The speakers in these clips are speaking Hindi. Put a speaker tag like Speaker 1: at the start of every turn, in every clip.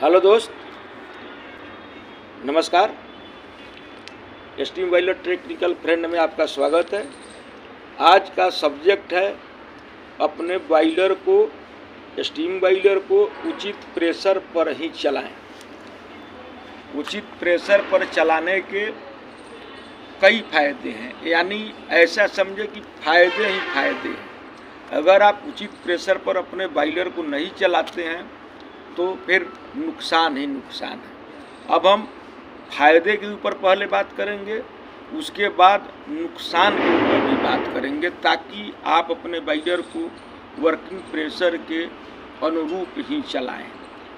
Speaker 1: हेलो दोस्त, नमस्कार। स्टीम बॉयलर टेक्निकल फ्रेंड में आपका स्वागत है। आज का सब्जेक्ट है अपने बॉयलर को, स्टीम बॉयलर को उचित प्रेशर पर ही चलाएं। उचित प्रेशर पर चलाने के कई फायदे हैं, यानी ऐसा समझे कि फायदे ही फायदे हैं। अगर आप उचित प्रेशर पर अपने बॉयलर को नहीं चलाते हैं तो फिर नुकसान ही नुकसान है। अब हम फायदे के ऊपर पहले बात करेंगे, उसके बाद नुकसान के ऊपर भी बात करेंगे, ताकि आप अपने बॉयलर को वर्किंग प्रेशर के अनुरूप ही चलाएं।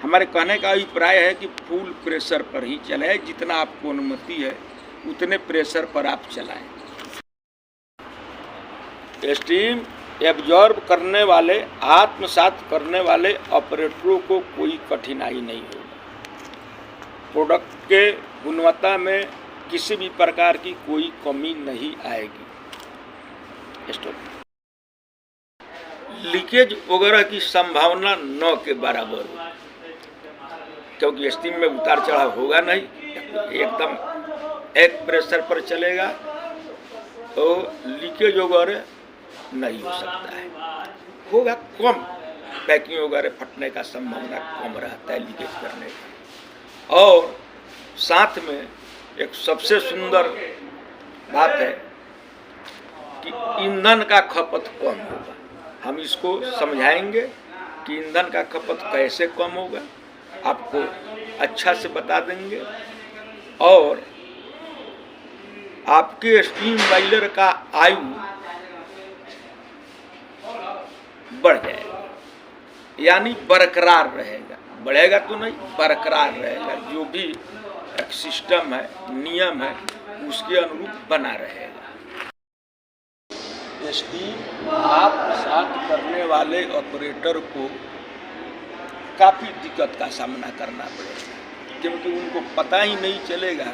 Speaker 1: हमारे कहने का अभिप्राय है कि फुल प्रेशर पर ही चलाएं, जितना आपको अनुमति है उतने प्रेशर पर आप चलाएं। स्टीम एब्जॉर्ब करने वाले, आत्मसात करने वाले ऑपरेटरों को कोई कठिनाई नहीं होगी। प्रोडक्ट के गुणवत्ता में किसी भी प्रकार की कोई कमी नहीं आएगी। स्टॉप। लीकेज वगैरह की संभावना 9 के बराबर हो, क्योंकि स्टीम में उतार चढ़ाव होगा नहीं, एकदम एक प्रेशर पर चलेगा तो लीकेज वगैरह नहीं हो सकता है। होगा कम, पैकिंग वगैरह फटने का संभावना कम रहता है लीकेज करने का। और साथ में एक सबसे सुंदर बात है कि ईंधन का खपत कम होगा। हम इसको समझाएंगे कि ईंधन का खपत कैसे कम होगा, आपको अच्छा से बता देंगे। और आपके स्टीम बॉयलर का आयु बढ़ जाएगा, यानी बरकरार रहेगा। बढ़ेगा तो नहीं, बरकरार रहेगा। जो भी एक सिस्टम है, नियम है, उसके अनुरूप बना रहेगा। स्टीम आत्मसात करने वाले ऑपरेटर को काफ़ी दिक्कत का सामना करना पड़ेगा, क्योंकि उनको पता ही नहीं चलेगा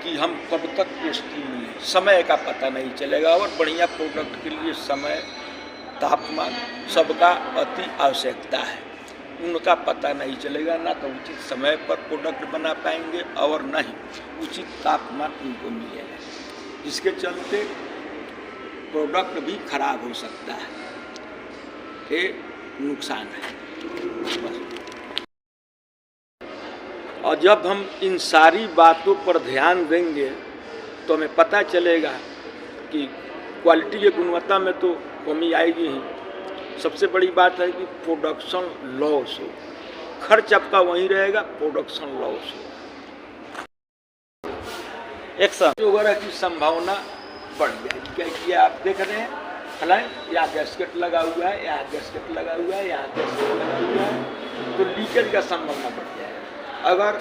Speaker 1: कि हम कब तक स्टीम लें। समय का पता नहीं चलेगा, और बढ़िया प्रोडक्ट के लिए समय, तापमान सबका अति आवश्यकता है। उनका पता नहीं चलेगा, ना तो उचित समय पर प्रोडक्ट बना पाएंगे और ना ही उचित तापमान उनको मिलेगा। इसके चलते प्रोडक्ट भी खराब हो सकता है, ये नुकसान है। और जब हम इन सारी बातों पर ध्यान देंगे तो हमें पता चलेगा कि क्वालिटी की गुणवत्ता में तो कमी आएगी ही। सबसे बड़ी बात है कि प्रोडक्शन लॉस हो, खर्च आपका वहीं रहेगा, प्रोडक्शन लॉस हो, एक्शन वगैरह की संभावना बढ़ जाएगी। क्या किया आप देख रहे हैं, हलाएं, यहाँ गैसकेट लगा हुआ है, यहाँ गैसकेट लगा हुआ है, यहाँ गैसकेट लगा हुआ है, तो लीकेज का संभावना बढ़ जाएगा। अगर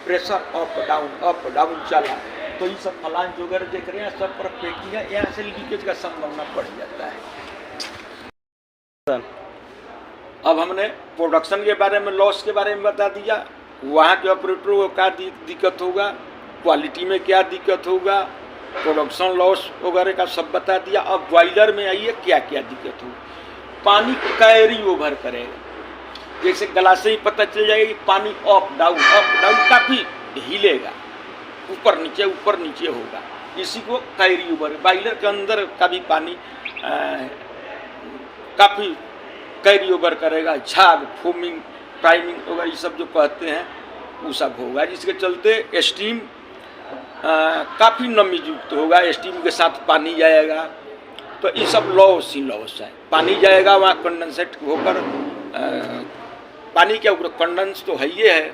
Speaker 1: प्रेशर अप डाउन चला तो ये सब फलांज वगैरह देख रहे हैं, सब पर पैकिंग है, यहाँ से लीकेज का संभावना बढ़ जाता है। अब हमने प्रोडक्शन के बारे में, लॉस के बारे में बता दिया, वहाँ के ऑपरेटरों को क्या दिक्कत होगा, क्वालिटी में क्या दिक्कत होगा, प्रोडक्शन लॉस वगैरह का सब बता दिया। अब बॉयलर में आइए, क्या क्या दिक्कत होगी। पानी कैरी ओवर करेगा, जैसे ग्लास से ही पता चल जाएगा कि पानी अप डाउन काफ़ी हिलेगा, ऊपर नीचे होगा। इसी को कैरी ओवर, बॉयलर के अंदर का भी पानी काफ़ी कैरी ओवर करेगा, झाग, फोमिंग, प्राइमिंग वगैरह ये सब जो कहते हैं वो सब होगा, जिसके चलते स्टीम काफ़ी नमी युक्त होगा। स्टीम के साथ पानी जाएगा तो ये सब लॉस ही लॉस है। पानी जाएगा, वहाँ कंडेंसेट होकर पानी के ऊपर कंडेंस तो है ही है,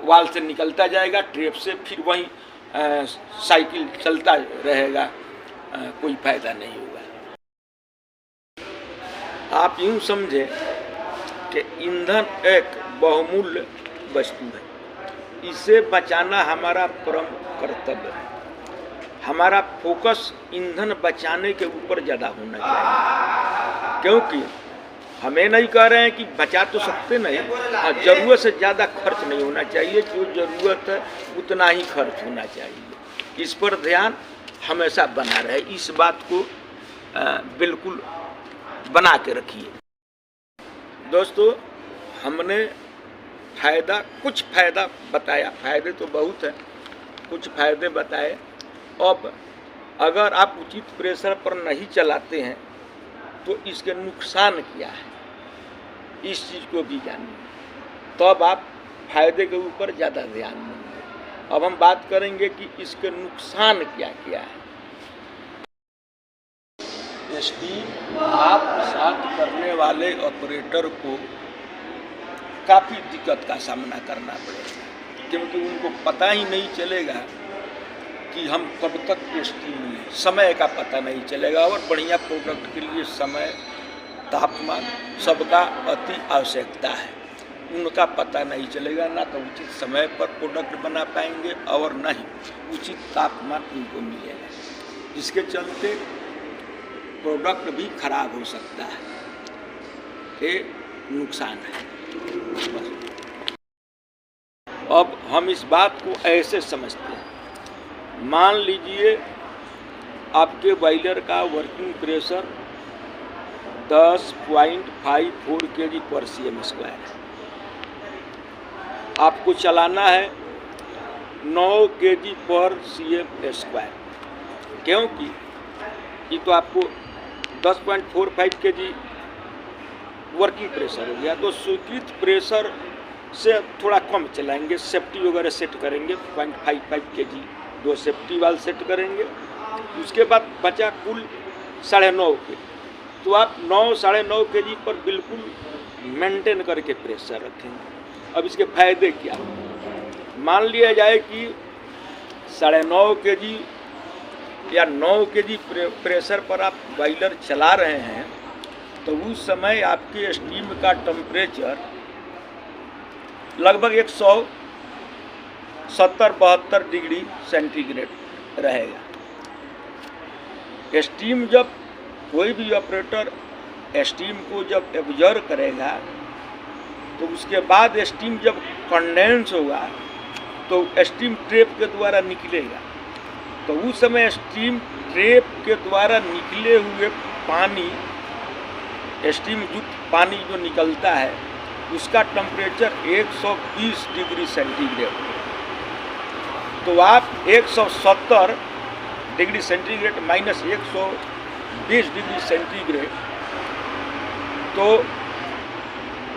Speaker 1: वाल से निकलता जाएगा, ट्रेप से, फिर वहीं साइकिल चलता रहेगा, कोई फायदा नहीं होगा। आप यूँ समझे कि ईंधन एक बहुमूल्य वस्तु है, इसे बचाना हमारा परम कर्तव्य है। हमारा फोकस ईंधन बचाने के ऊपर ज़्यादा होना चाहिए, क्योंकि हमें नहीं कह रहे हैं कि बचा तो सकते नहीं, ज़रूरत से ज़्यादा खर्च नहीं होना चाहिए। जो ज़रूरत है उतना ही खर्च होना चाहिए। इस पर ध्यान हमेशा बना रहे, इस बात को बिल्कुल बना के रखिए। दोस्तों, हमने फ़ायदा, कुछ फ़ायदा बताया, फ़ायदे तो बहुत हैं, कुछ फ़ायदे बताए। अब अगर आप उचित प्रेशर पर नहीं चलाते हैं तो इसके नुकसान क्या है, इस चीज़ को भी जानिए, तो अब आप फ़ायदे के ऊपर ज़्यादा ध्यान देंगे। अब हम बात करेंगे कि इसके नुकसान क्या क्या है। स्टीम आप साथ करने वाले ऑपरेटर को काफ़ी दिक्कत का सामना करना पड़ेगा, क्योंकि उनको पता ही नहीं चलेगा कि हम कब तक स्टीम लें, समय का पता नहीं चलेगा। और बढ़िया प्रोडक्ट के लिए समय, तापमान सबका अति आवश्यकता है, उनका पता नहीं चलेगा। ना तो उचित समय पर प्रोडक्ट बना पाएंगे और न ही उचित तापमान उनको मिलेगा, जिसके चलते प्रोडक्ट भी खराब हो सकता है। ये नुकसान है। अब हम इस बात को ऐसे समझते हैं, मान लीजिए आपके बॉयलर का वर्किंग प्रेशर 10.54 kg पर cm² है। आपको चलाना है 9 kg पर cm², क्योंकि ये तो आपको 10.45 kg वर्किंग प्रेशर हो गया, तो स्वीकृत प्रेशर से थोड़ा कम चलाएंगे, सेफ्टी वगैरह सेट करेंगे 0.55 kg, 2 सेफ्टी वाल सेट करेंगे। उसके बाद बचा कुल 9.5 kg, तो आप 9-9.5 kg पर बिल्कुल मेंटेन करके प्रेशर रखेंगे। अब इसके फायदे क्या, मान लिया जाए कि 9.5 kg या 9 kg प्रेशर पर आप बॉयलर चला रहे हैं, तो उस समय आपके स्टीम का टेम्परेचर लगभग 170-72 डिग्री सेंटीग्रेड रहेगा। स्टीम जब कोई भी ऑपरेटर स्टीम को जब एब्जॉर्ब करेगा, तो उसके बाद स्टीम जब कंडेंस होगा तो स्टीम ट्रैप के द्वारा निकलेगा। तो उस समय स्टीम ट्रैप के द्वारा निकले हुए पानी, स्टीम युक्त पानी जो निकलता है, उसका टेम्परेचर 120 डिग्री सेंटीग्रेड। तो आप 170 degree centigrade minus 120 degree centigrade, तो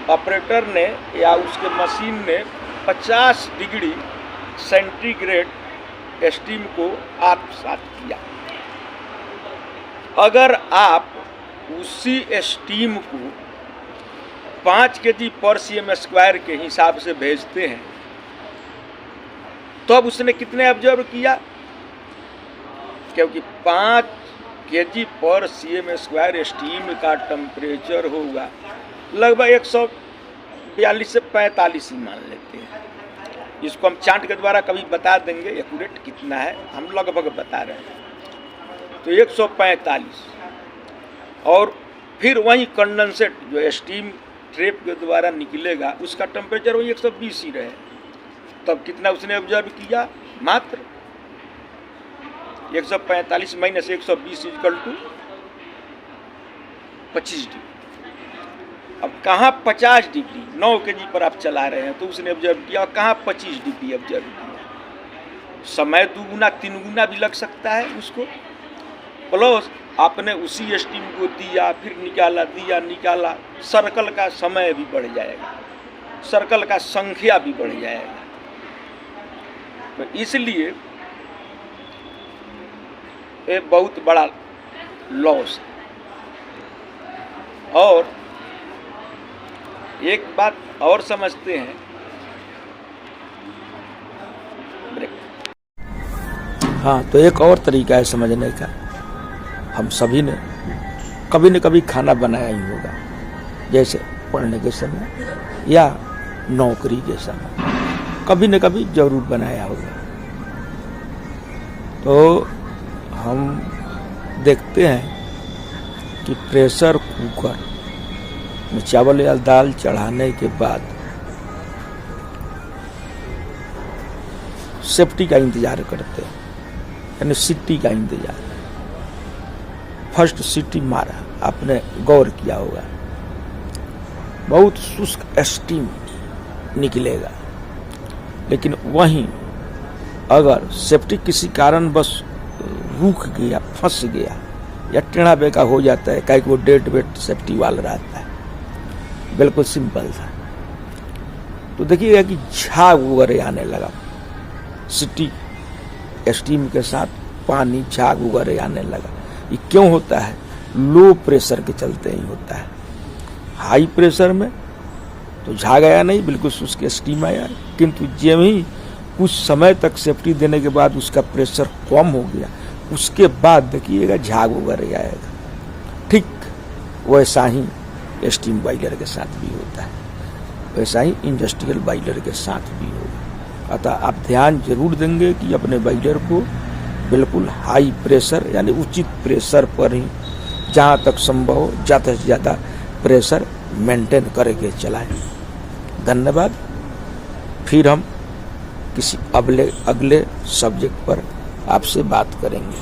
Speaker 1: ऑपरेटर ने या उसके मशीन ने 50 डिग्री सेंटीग्रेड स्टीम को आत्मसात किया। अगर आप उसी स्टीम को 5 kg पर cm² के हिसाब से भेजते हैं, तो अब उसने कितने ऑब्जर्व किया, क्योंकि 5 kg पर cm² स्टीम का टेम्परेचर होगा लगभग 142 से 45 ही मान लेते हैं। इसको हम चार्ट के द्वारा कभी बता देंगे एक्यूरेट कितना है, हम लगभग बता रहे हैं। तो 145, और फिर वही कंडेंसेट जो स्टीम ट्रैप के द्वारा निकलेगा, उसका टेम्परेचर वही 120 ही रहे। तब कितना उसने ऑब्जर्व किया, मात्र 145 माइनस 120 इक्वल टू 25 डिग्री। अब कहाँ 50 डिग्री 9 kg पर आप चला रहे हैं, तो उसने ऑब्जर्व किया, और कहाँ 25 डिग्री ऑब्जर्व किया। समय 2 गुना 3 गुना भी लग सकता है उसको, प्लस आपने उसी स्टीम को दिया, फिर निकाला, दिया, निकाला, सर्कल का समय भी बढ़ जाएगा, सर्कल का संख्या भी बढ़ जाएगा। तो इसलिए ये बहुत बड़ा लॉस है। और एक बात और समझते हैं, हाँ, तो एक और तरीका है समझने का। हम सभी ने कभी न कभी खाना बनाया ही होगा, जैसे पढ़ने के समय या नौकरी के समय कभी न कभी जरूर बनाया होगा। तो हम देखते हैं कि प्रेशर कुकर में चावल या दाल चढ़ाने के बाद सेफ्टी का इंतजार करते हैं, यानी सीटी का इंतजार। फर्स्ट सीटी मारा, आपने गौर किया होगा, बहुत शुष्क स्टीम निकलेगा। लेकिन वहीं अगर सेफ्टी किसी कारण बस रुक गया, फंस गया या टेढ़ा बेका हो जाता है, कहीं वो डेड वेट सेफ्टी वाल रहता है, बिल्कुल सिंपल था, तो देखिएगा कि झाग वगैरह आने लगा। सिटी स्टीम के साथ पानी झाग वगैरह आने लगा। ये क्यों होता है? लो प्रेशर के चलते ही होता है। हाई प्रेशर में तो झाग आया नहीं, बिल्कुल शुष्क स्टीम आया, किंतु जब ही कुछ समय तक सेफ्टी देने के बाद उसका प्रेशर कम हो गया, उसके बाद देखिएगा झाग वगैरह आएगा। ठीक वैसा ही स्टीम बॉयलर के साथ भी होता है, वैसा ही इंडस्ट्रियल बॉयलर के साथ भी होगा। अतः आप ध्यान जरूर देंगे कि अपने बॉयलर को बिल्कुल हाई प्रेशर यानी उचित प्रेशर पर ही जहाँ तक संभव हो ज़्यादा से ज़्यादा प्रेशर मेंटेन करके चलाएं। धन्यवाद। फिर हम किसी अगले सब्जेक्ट पर आपसे बात करेंगे।